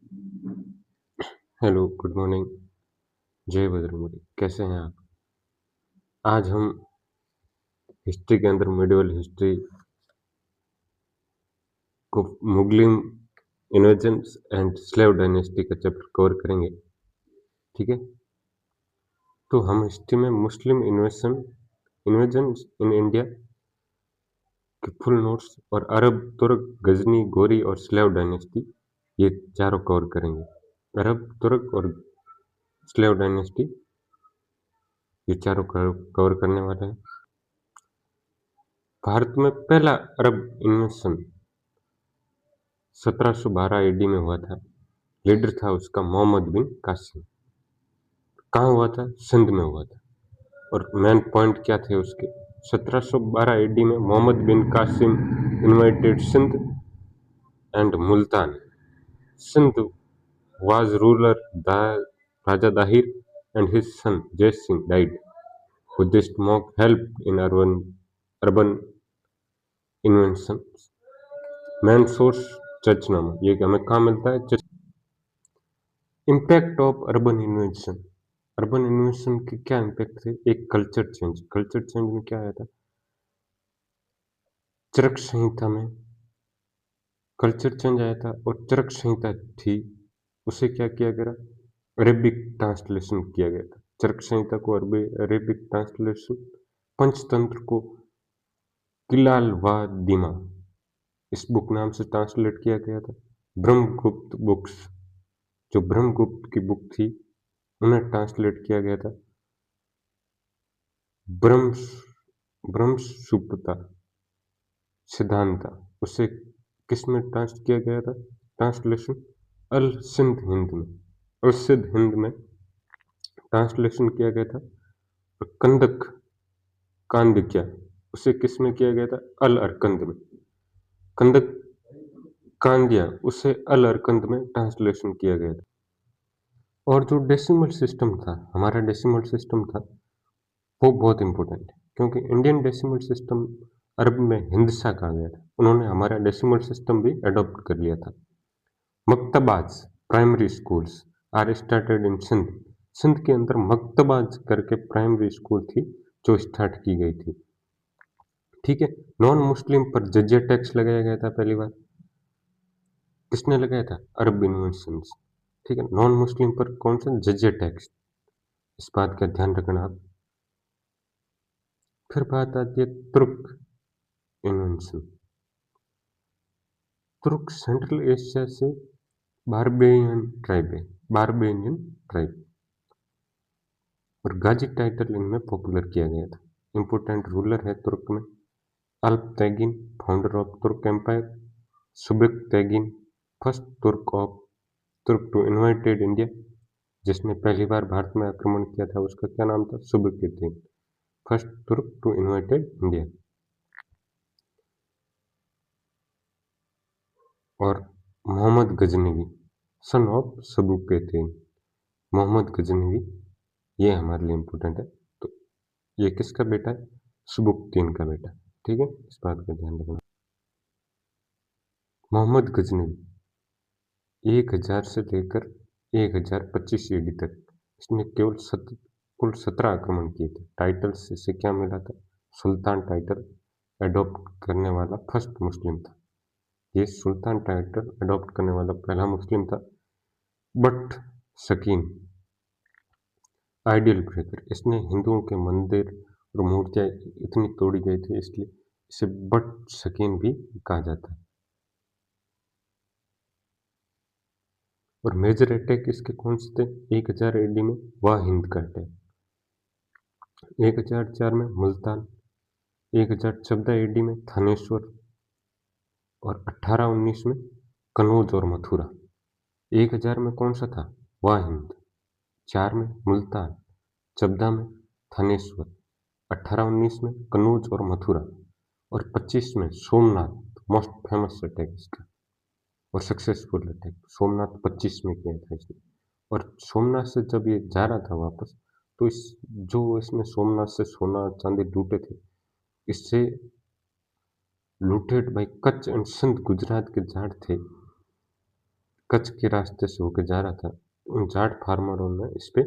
Hello, good morning, जय बजरंगबली। कैसे हैं आप? आज हम हिस्ट्री के अंदर मिडिवल हिस्ट्री को मुस्लिम इन्वेजन्स एंड स्लेव डायनेस्टी का चैप्टर कवर करेंगे। ठीक है, तो हम हिस्ट्री में मुस्लिम इन्वेजन्स इन इंडिया के फुल नोट्स और अरब, तुर्क, गजनी, गोरी और स्लेव डायनेस्टी, ये चारों कवर करेंगे। अरब, तुर्क और स्लेव डायनेस्टी, ये चारों कवर करने वाले हैं। भारत में पहला अरब इन्वेशन 1712 एडी में हुआ था। लीडर था उसका मोहम्मद बिन कासिम। कहाँ हुआ था? सिंध में हुआ था। और मेन पॉइंट क्या थे उसके? 1712 एडी में Muhammad bin Qasim invited Sindh and Multan. Sindh was ruler Raja Dahir and his son Jai Singh died. Buddhist monk helped in urban inventions. Main source Chachnama, ये हमें कहाँ मिलता है? चर्च। Impact of urban invention. Urban invention के क्या इम्पैक्ट थे? एक कल्चर चेंज। कल्चर चेंज में क्या आया था? चरक संहिता में कल्चर चेंज आया था। और चरक संहिता थी, उसे क्या किया गया? अरेबिक ट्रांसलेशन किया गया था। चरक संहिता को अरेबिक ट्रांसलेशन, पंचतंत्र को किलाल व दिमा, इस बुक नाम से ट्रांसलेट किया गया था। ब्रह्मगुप्त बुक्स, जो ब्रह्मगुप्त की बुक थी, उन्हें ट्रांसलेट किया गया था ब्रह्मसुप्ता सिद्धांता, उसे किस में ट्रांस किया गया था? ट्रांसलेशन अल सिंध हिंद में, अल सिंध हिंद में ट्रांसलेशन किया गया था। और कंदक कांदिक्या, उसे किस में किया गया था? अल अरकंद में। कंदक कांदिया, उसे अल अरकंद में ट्रांसलेशन किया गया था। और जो डेसिमल सिस्टम था, हमारा डेसिमल सिस्टम था, वो बहुत इंपॉर्टेंट है, क्योंकि इंडियन डेसिमल सिस्टम अरब में हिंदसा कहा गया था। उन्होंने हमारा डेसिमल सिस्टम भी अडॉप्ट कर लिया था। मकतबाज primary schools are started in Sindh. Sindh के अंदर मकतबाज करके प्राइमरी स्कूल थी, जो स्टार्ट की गई थी। ठीक है, नॉन मुस्लिम पर जजिया टैक्स लगाया गया था पहली बार। किसने लगाया था? अरब इन्वेंशंस। ठीक है, नॉन मुस्लिम पर कौन सा? जजिया टैक्स। इस बात का ध्यान रखना आप। फिर बात आती है तुर्क इन्वेंशन। तुर्क सेंट्रल एशिया से बारबेनियन ट्राइब और गाजी टाइटल इनमें पॉपुलर किया गया था। इंपोर्टेंट रूलर है तुर्क में अल्प तैगिन, फाउंडर ऑफ तुर्क एम्पायर। सुबेक तैगिन, फर्स्ट तुर्क टू इन्वाइटेड इंडिया, जिसने पहली बार भारत में आक्रमण किया था, उसका क्या नाम था? सुबेकुद्दीन, फर्स्ट तुर्क टू इन्वाइटेड इंडिया। और मोहम्मद गजनवी, सन ऑफ सबुकेतीन। मोहम्मद गजनवी, ये हमारे लिए इम्पोर्टेंट है। तो ये किसका बेटा है? सुबुकतीन का बेटा। ठीक है, इस बात का ध्यान रखना। मोहम्मद गजनवी 1000 से लेकर 1025 ईडी तक इसने कुल 17 आक्रमण किए थे। टाइटल्स इसे क्या मिला था? सुल्तान टाइटल अडॉप्ट करने वाला फर्स्ट मुस्लिम था। ये सुल्तान टाइटल अडॉप्ट करने वाला पहला मुस्लिम था। बट शकीन आइडियल ब्रेकर, इसने हिंदुओं के मंदिर और मूर्तियां इतनी तोड़ी गई थी, इसलिए इसे बट शकीन भी कहा जाता है। और मेजर अटैक इसके कौन से थे? 1000 एडी में वाह हिंद का अटैक, 1004 में मुल्तान, 1014 एडी में थानेश्वर और 1819 में कनौज और मथुरा। 1000 में कौन सा था? वाह हिंद। 4 में मुल्तान, 14 में थानेश्वर, 1819 में कनौज और मथुरा और 25 में सोमनाथ। मोस्ट फेमस अटैक इसका और सक्सेसफुल अटैक सोमनाथ 25 में किया था इसने। और सोमनाथ से जब ये जा रहा था वापस, तो इसने सोमनाथ से सोना चांदी लूटे थे, इससे looted by Kutch and Sindh, Gujarat के जाट थे, कच्छ के रास्ते से होकर जा रहा था, उन जाट फार्मरों ने इस पे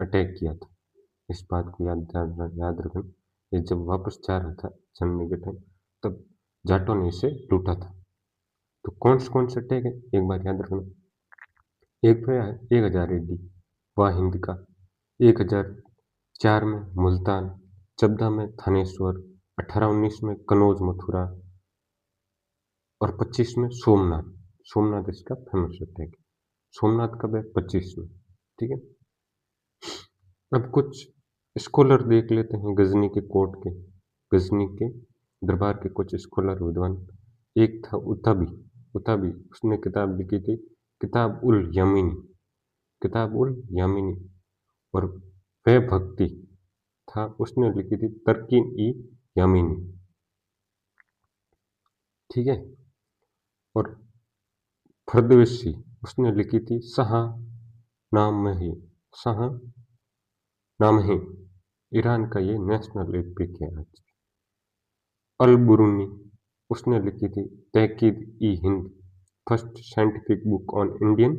अटैक किया था। इस बात को याद रखना। ये जब वापस जा रहा था जन्मे के टाइम, तब जाटों ने इसे लूटा था। तो कौन से अटैक है एक बार याद रखना। एक तो है 1000 AD वाह हिंद का, 1004 में मुल्तान, 14 में थानेश्वर, 1819 में कनौज मथुरा और 25 में सोमनाथ। सोमनाथ इसका फेमस अटैक है। सोमनाथ कब है? 25 में। ठीक है। अब कुछ स्कॉलर देख लेते हैं गजनी के कोर्ट के, गजनी के दरबार के कुछ स्कॉलर विद्वान। एक था उताबी। उताबी उसने किताब लिखी थी किताब उल यमीनी, किताब उल यमीनी। और वह भक्ति था, उसने लिखी थी तरकीन ई यमीनी। ठीक है। और फरदवेसी उसने लिखी थी शाह नाम ही, शाह नाम ही। ईरान का ये नेशनल एपिक है आज। अल बुरूनी उसने लिखी थी Tahqiq e Hind, first scientific book on Indian.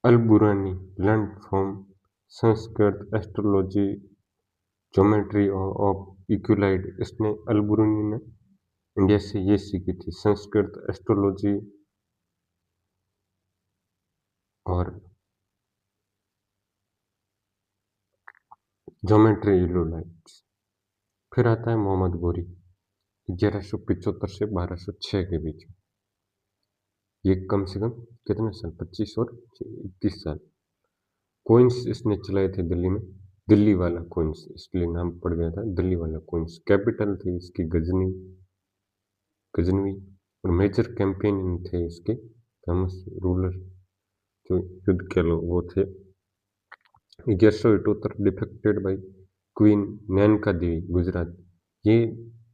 Al Biruni learn from Sanskrit astrology geometry of Euclid. इसने अल बुरानी ने इंडिया से ये सीखी थी संस्कृत एस्ट्रोलॉजी और ज्योमेट्री इक्विलाइड। फिर आता है मोहम्मद गोरी, 1175 से 1206 के बीच। ये कम से कम कितने साल? 25 और 21 साल। कोइंस इसने चलाए थे दिल्ली में, दिल्ली वाला कोइंस इसलिए नाम पड़ गया था, दिल्ली वाला कोइंस। कैपिटल थी इसकी गजनवी। और मेजर कैंपेनियन थे इसके फेमस रूलर जो युद्ध के लोग वो थे 1178 डिफेक्टेड बाई क्वीन नैनका देवी गुजरात। ये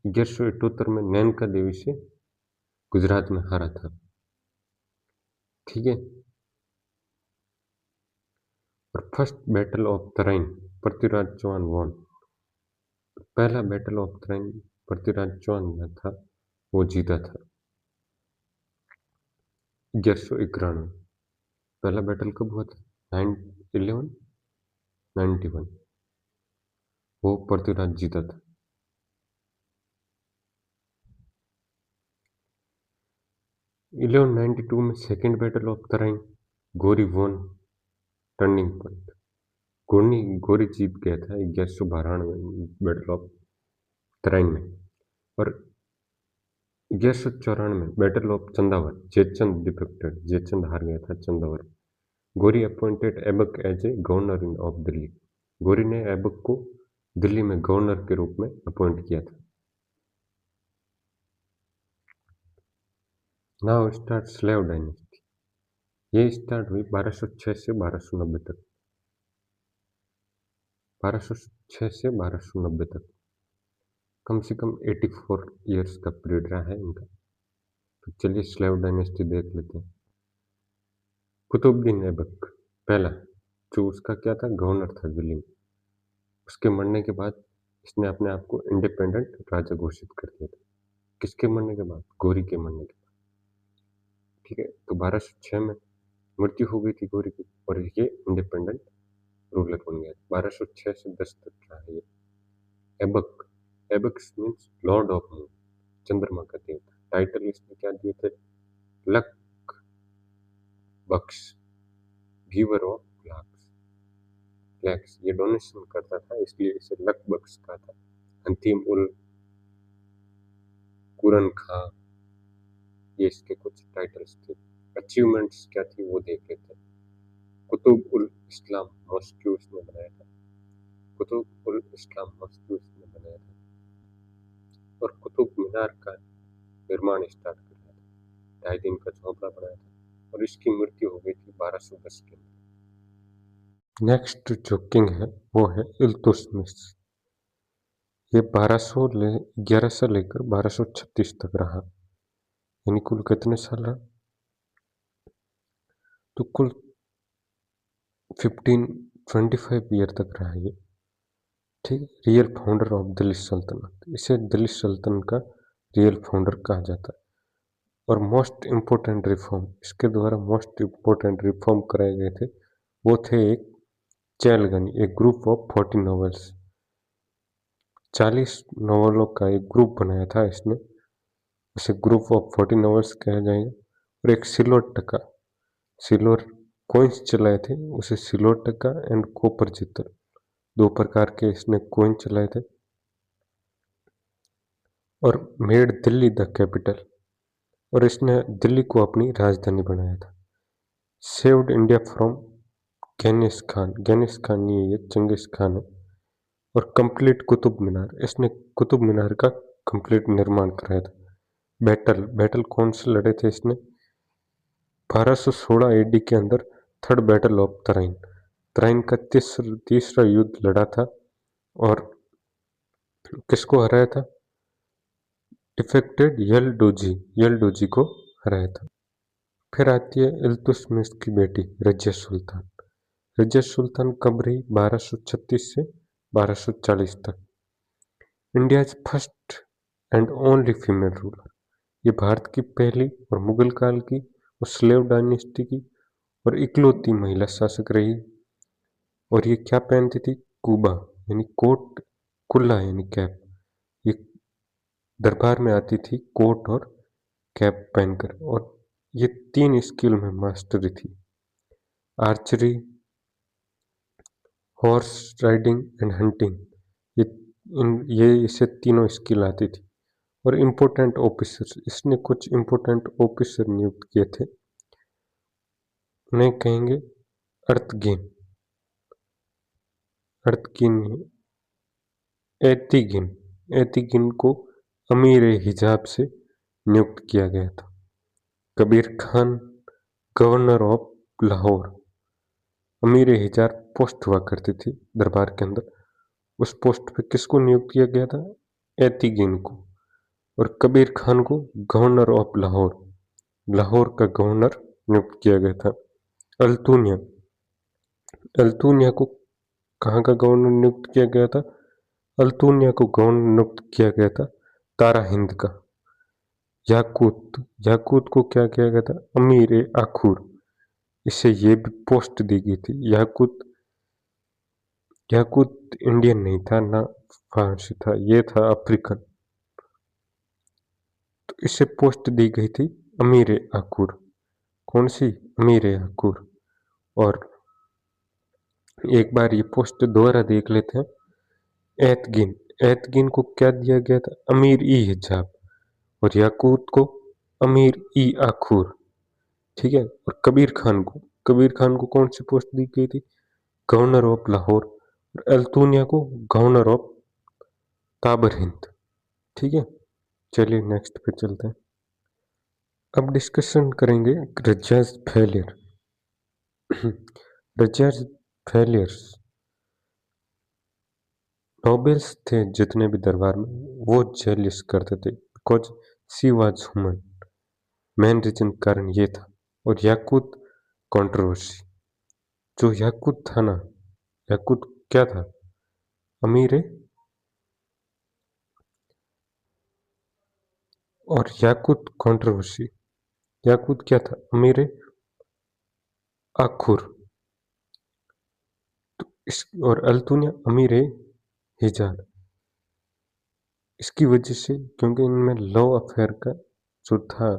1178 में नैनका देवी से गुजरात में हारा था। ठीक है। और first battle of Tarain Prithviraj Chauhan won. पहला बैटल ऑफ तराइन पृथ्वीराज चौहान ने था, वो जीता था 1191। पहला बैटल कब हुआ था? 1191, वो पृथ्वीराज जीता था। 1192 में सेकेंड बैटल ऑफ तराइन गोरी वॉन टर्निंग पॉइंट। गोरी जीत गया था 1192 में बैटल ऑफ तराइन में। और 1194 में battle of Chandawar Jaichand defected, Jaichand हार गया था Chandawar. Ghori appointed Aibak as a governor in of Delhi. Ghori ने ऐबक को दिल्ली में गवर्नर के रूप में अपॉइंट किया था। Now start slave dynasty. ये स्टार्ट हुई 1206 से 1290 तक। 1206 से 1290 तक कम से कम 84 ईयर्स का पीरियड रहा है इनका। तो चलिए स्लेव डायनेस्टी देख लेते हैं। कुतुबुद्दीन ऐबक पहला, जो उसका क्या था, गवर्नर था दिल्ली में। उसके मरने के बाद इसने अपने आप को इंडिपेंडेंट राजा घोषित कर दिया था। किसके मरने के बाद? गोरी के मरने के बाद। ठीक है। तो 1206 में मृत्यु हो गई थी गोरी की और ये इंडिपेंडेंट रूलर बन गया। 1206 से 10 तक रहा है ये। Aibak, Aibaks means lord of moon, चंद्रमा का देवता। टाइटल इसने क्या दिए थे? Lakh Baksh, giver of lakhs. ये डोनेशन करता था इसलिए इसे लक बक्स कहा था। अंतिम उल कुरन खां, ये इसके कुछ टाइटल्स थे। अचीवमेंट्स क्या थी वो देख लेते हैं। कुतुब उल इस्लाम मॉस्क उसने बनाया था, कुतुब उल इस्लाम मॉस्क उसने बनाया था। और कुतुब मीनार का निर्माण स्टार्ट कर दिया था। 2.5 दिन का झोंपड़ा बनाया था और इसकी मृत्यु हो गई थी 1210 के अंदर। नेक्स्ट जो किंग है वो है इल्तुतमिश। ये 1111 से लेकर 1236 तक रहा, यानी कुल कितने साल रहा? तो कुल 25 ईयर तक रहा ये। ठीक। रियल फाउंडर ऑफ दिल्ली सल्तनत, इसे दिल्ली सल्तनत का रियल फाउंडर कहा जाता है। और मोस्ट इम्पोर्टेंट रिफॉर्म, इसके द्वारा मोस्ट इम्पोर्टेंट रिफॉर्म कराए गए थे वो थे एक चैलगन, एक ग्रुप ऑफ 40 नॉवेल्स, 40 नॉवेलों का एक ग्रुप बनाया था इसने, उसे ग्रुप ऑफ 40 नॉवेल्स कहा जाएगा। और एक सिल्वर टका, सिल्वर कॉइन्स चलाए थे, उसे सिल्वर टका एंड कॉपर जितर, दो प्रकार के इसने कॉइन चलाए थे। और मेड दिल्ली द कैपिटल, और इसने दिल्ली को अपनी राजधानी बनाया था। Saved India from Genghis Khan, Genghis Khan नहीं है ये, चंगेज खान है। और कंप्लीट कुतुब मीनार, इसने कुतुब मीनार का कंप्लीट निर्माण कराया था। बैटल, बैटल कौन से लड़े थे इसने? 1216 एडी के अंदर third battle of Tarain, Tarain का तीसरा युद्ध लड़ा था। और किसको हराया था? डिफेक्टेड यलडोजी, यलडोजी को हराया था। फिर आती है इल्तुतमिश की बेटी रजिया सुल्तान। रजिया सुल्तान कब रही? 1236 से 1240 तक। India first and only female ruler, ये भारत की पहली और मुगल काल की और स्लेव डायनेस्टी की और इकलौती महिला शासक रही। और ये क्या पहनती थी? कुबा यानी कोट, कुल्ला यानी कैप। ये दरबार में आती थी कोट और कैप पहनकर। और ये 3 स्किल में मास्टरी थी, archery, horse riding and hunting. ये इसे तीनों स्किल आती थी। और इम्पोर्टेंट ऑफिसर, इसने कुछ इम्पोर्टेंट ऑफिसर नियुक्त किए थे, उन्हें कहेंगे अर्थगिन, अर्थगिन, एतिगिन, एतिगिन को अमीर हिजाब से नियुक्त किया गया था। कबीर खान गवर्नर ऑफ लाहौर, अमीर हिजाब पोस्ट हुआ करती थी दरबार के अंदर, उस पोस्ट पे किसको नियुक्त किया गया था? एतिगिन को। और कबीर खान को गवर्नर ऑफ लाहौर, लाहौर का गवर्नर नियुक्त किया गया था। अल्तुनिया, अल्तुनिया को कहाँ का गवर्नर नियुक्त किया गया था? अल्तुनिया को गवर्नर नियुक्त किया गया था तारा हिंद का। याकूत, याकूत को क्या किया गया था? अमीर ए आखूर, इसे ये भी पोस्ट दी गई थी। याकूत, याकूत इंडियन नहीं था ना फारसी था, ये था अफ्रीकन, तो इसे पोस्ट दी गई थी अमीर ए आखूर। कौन सी? अमीर ए आखूर। और एक बार ये पोस्ट दोबारा देख लेते हैं। एतगिन, एतगिन को क्या दिया गया था? अमीर ई हिजाब। और याकूत को अमीर ई आखूर, ठीक है। और कबीर खान को, कबीर खान को कौन सी पोस्ट दी गई थी? Governor of Lahore. और अल्तुनिया को गवर्नर ऑफ ताबर हिंद, ठीक है। चलिए नेक्स्ट पे चलते हैं। अब डिस्कशन करेंगे Razia's failure. Razia's failures, nobles थे जितने भी दरबार में, वो जेलिस करते थे because she was human, main reason कारण ये था। और याकूत कंट्रोवर्सी, जो याकूत था ना, याकूत क्या था? अमीर है। और याकूत कंट्रोवर्सी, याकूत क्या था? अमीर है आखुर। तो इस और अल्तुनिया अमीर है हिजाज, इसकी वजह से, क्योंकि इनमें लव अफेयर का जो था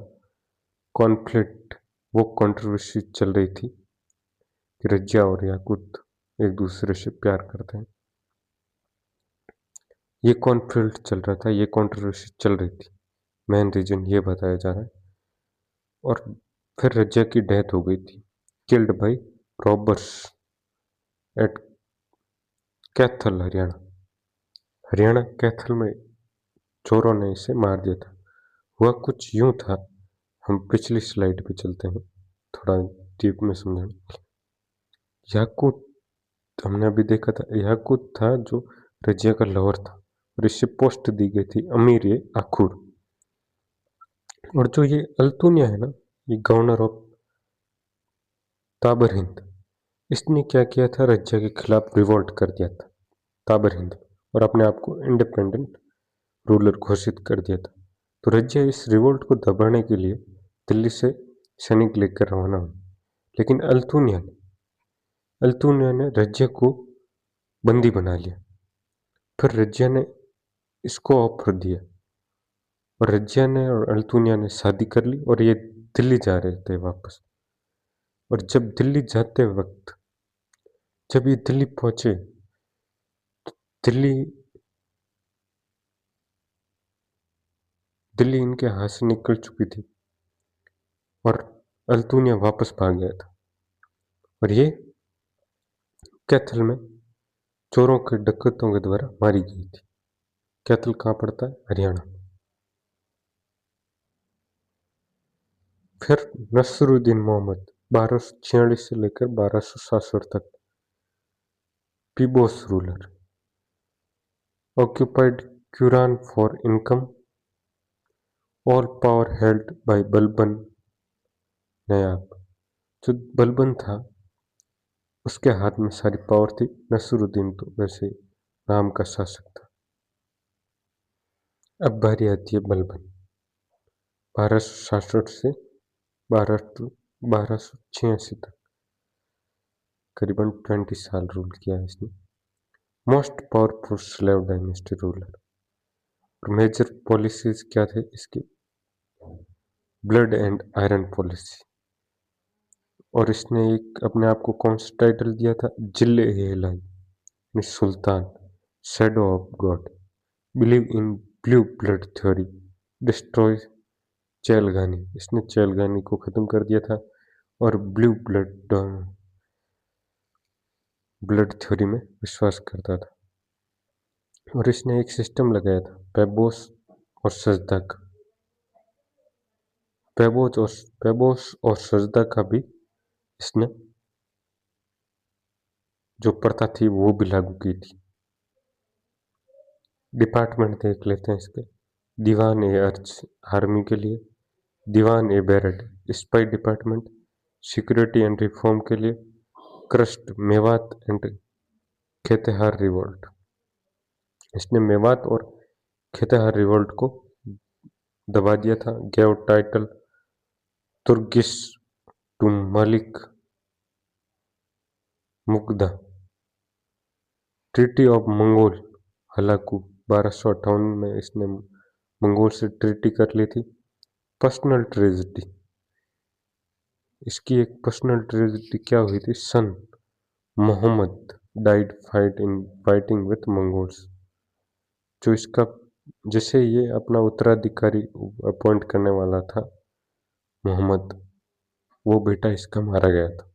कॉन्फ्लिक्ट, वो कंट्रोवर्सी चल रही थी कि रजिया और याकूत एक दूसरे से प्यार करते हैं। ये कॉन्फ्लिक्ट चल रहा था, ये कंट्रोवर्सी चल रही थी, मेन रीजन ये बताया जा रहा है। और फिर रजिया की डेथ हो गई थी, killed by robbers at Kaithal, Haryana. Haryana Kaithal में चोरों ने इसे मार दिया था। हुआ कुछ यूं था, हम पिछली स्लाइड पे चलते हैं थोड़ा डीप में समझें। याकूत, हमने अभी देखा था, याकूत था जो रजिया का लवर था, और इससे पोस्ट दी गई थी अमीर ये आखुर। और जो ये अल्तुनिया है ना, ये गवर्नर ऑफ ताबर हिंद, इसने क्या किया था? रजिया के खिलाफ रिवोल्ट कर दिया था ताबर हिंद, और अपने आप को इंडिपेंडेंट रूलर घोषित कर दिया था। तो रजिया इस रिवोल्ट को दबाने के लिए दिल्ली से सैनिक लेकर रवाना हुए, लेकिन अल्तुनिया ने रजिया को बंदी बना लिया। फिर रजिया ने इसको ऑफर दिया और रजिया ने और अल्तुनिया ने शादी कर ली और ये दिल्ली जा रहे थे वापस। और जब दिल्ली जाते वक्त जब ये दिल्ली पहुंचे, दिल्ली दिल्ली इनके हाथ से निकल चुकी थी और अल्तुनिया वापस भाग गया था। और ये कैथल में चोरों के डकैतों के द्वारा मारी गई थी। कैथल कहाँ पड़ता है? हरियाणा। फिर नसरुद्दीन मोहम्मद 1246 से लेकर 1267 तक पीबोस ruler occupied Quran for income, all power held by Balban Naib. जो बलबन था उसके हाथ में सारी पावर थी। नसरुद्दीन तो वैसे नाम का शासक था। अब बारी आती है बलबन। 1267 से 1286 तक करीबन 20 साल रूल किया है इसने। Most powerful slave dynasty ruler. और मेजर पॉलिसीज क्या थे इसकी? Blood and iron policy. और इसने एक अपने आप को कौन सा टाइटल दिया था? जिले हेलाई सुल्तान, shadow of God, believe in blue blood theory, destroy Chahalgani. इसने चैलगानी को खत्म कर दिया था और ब्लू ब्लड थ्योरी में विश्वास करता था। और इसने एक सिस्टम लगाया था पेबोस और सजदा का। पेबोस और सजदा का भी इसने जो प्रथा थी वो भी लागू की थी। डिपार्टमेंट देख लेते हैं इसके। दीवान ए अर्च आर्मी के लिए, Diwan e Barid spy department, security and reform के लिए, crushed Mewat and Katehar revolt. इसने मेवात और खेतेहार रिवोल्ट को दबा दिया था। Gave title Tughril to Malik Mughda. Treaty of Mongol Hulagu 1258 में इसने मंगोल से ट्रीटी कर ली थी। Personal tragedy. इसकी एक पर्सनल ट्रेजिडी क्या हुई थी? Son Muhammad died fighting with Mongols. जो इसका जिसे ये अपना उत्तराधिकारी अपॉइंट करने वाला था मोहम्मद, वो बेटा इसका मारा गया था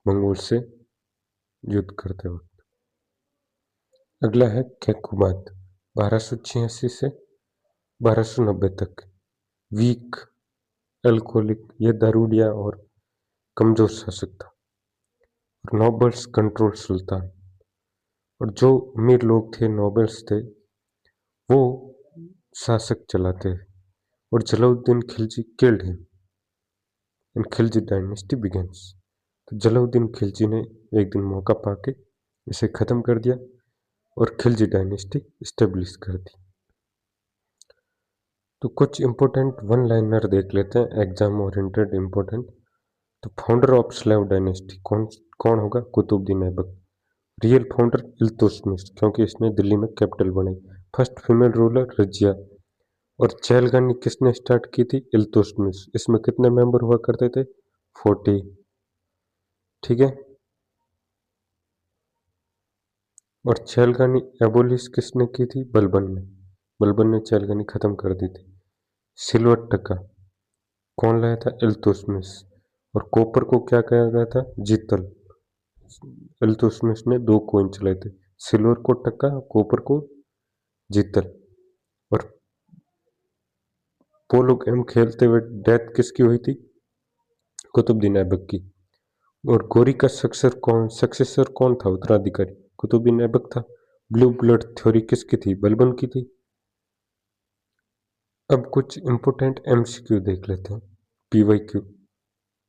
मंगोल से युद्ध करते वक्त। अगला है कैकुबात 1286 से 1290 तक। वीक, एल्कोहलिक, ये दारूडिया और कमजोर शासक था। और नोबल्स कंट्रोल सुल्तान। और जो अमीर लोग थे, नोबल्स थे, वो शासक चलाते हैं। और Jalauddin Khilji killed him and Khilji dynasty begins. तो जलाउद्दीन खिलजी ने एक दिन मौका पाके इसे खत्म कर दिया और खिलजी डायनेस्टी स्टेब्लिश कर दी। तो कुछ इंपॉर्टेंट वन लाइनर देख लेते हैं, एग्जाम ओरिएंटेड इंपॉर्टेंट। तो फाउंडर ऑफ स्लेव डायनेस्टी कौन कौन होगा? कुतुबुद्दीन ऐबक। रियल फाउंडर इल्तुतमिश, क्योंकि इसने दिल्ली में कैपिटल बनाई। First female ruler Razia. और चहलगानी किसने स्टार्ट की थी? इल्तुतमिश। इसमें कितने मेंबर हुआ करते थे? 40। ठीक है। और चहलगानी एबोलिश किसने की थी? बलबन ने। बलबन ने चहलगानी खत्म कर दी थी। सिल्वर टका कौन लाया था? इल्तुतमिश। और कॉपर को क्या कहा गया था? जीतल। इल्तुतमिश ने 2 कॉइन चलाए थे, सिल्वर को टका, कॉपर को जीतल। और पोलो गेम खेलते हुए डेथ किसकी हुई थी? कुतुबुद्दीन ऐबक की। और गोरी का सक्सेसर कौन था? उत्तराधिकारी कुतुबुद्दीन ऐबक था। ब्लू ब्लड थ्योरी किसकी थी? बलबन की थी। अब कुछ इंपोर्टेंट एमसीक्यू देख लेते हैं, पीवाईक्यू,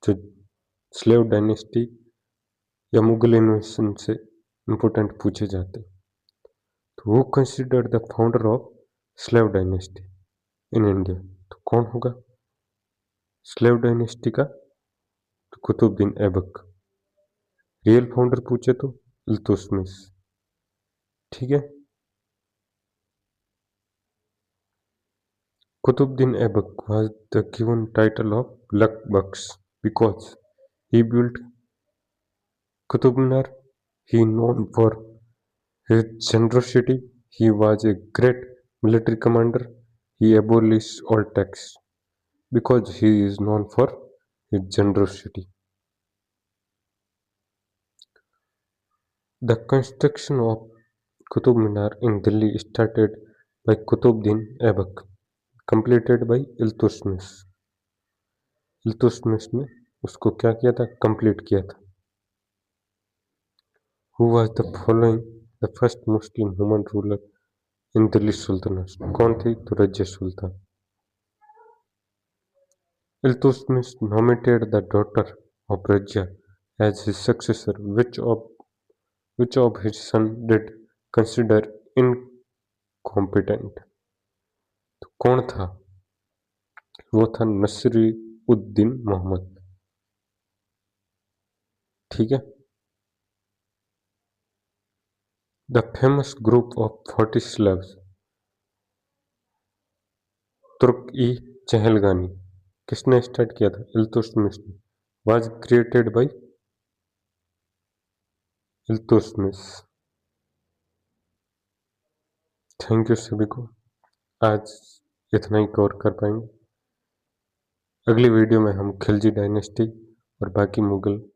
जो स्लेव डायनेस्टी या मुगल इन्वेशन से इंपोर्टेंट पूछे जाते हैं। तो वो considered the founder of slave dynasty in India, तो कौन होगा? स्लेव डायनेस्टी का तो कुतुबुद्दीन ऐबक। रियल फाउंडर पूछे तो इल्तुतमिश। ठीक है। Qutbuddin Aibak was the given title of Luck Bucks because he built Qutub Minar. He known for his generosity. He was a great military commander. He abolished all tax because he is known for his generosity. The construction of Qutub Minar in Delhi started by Qutbuddin Aibak, completed by Iltutmish. Iltutmish ने उसको क्या किया था, complete किया था। Who was the following the first Muslim woman ruler in Delhi sultanate. कौन थी, तो Razia Sultan. Iltutmish nominated the daughter of Rajia as his successor, which of his son did consider incompetent। तो कौन था, वो था नसीरुद्दीन मोहम्मद। ठीक है। The famous group of 40 slaves Turk-i-Chahalgani किसने स्टार्ट किया था, इल्तुतमिश ने। Was created by Iltutmish. Thank you सभी को। आज इतना ही कवर कर पाएंगे। अगली वीडियो में हम खिलजी डायनेस्टी और बाकी मुगल